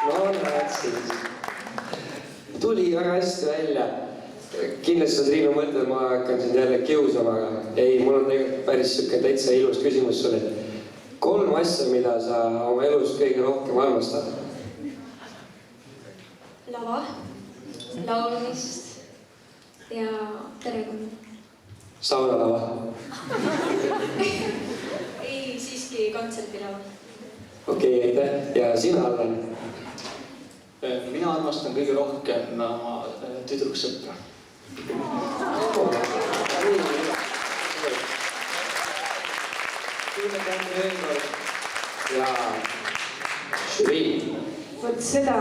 No näed siis. Tuli väga hästi välja. Kindlasti sa Triinu mõtled, ma hakkan sind jälle kiusama, aga ei, mul on tegelikult päris siuke täitsa ilus küsimus sulle. 3 asja, mida sa oma elus kõige rohkem armastad? Lava, laulmist ja perekonna. Saunalava? Ei, siiski kontsertilava. Okei, aitäh. Ja sina, Allan? Mina armastan kõige rohkem oma tüdruksõpra. Ja žürii. Vot seda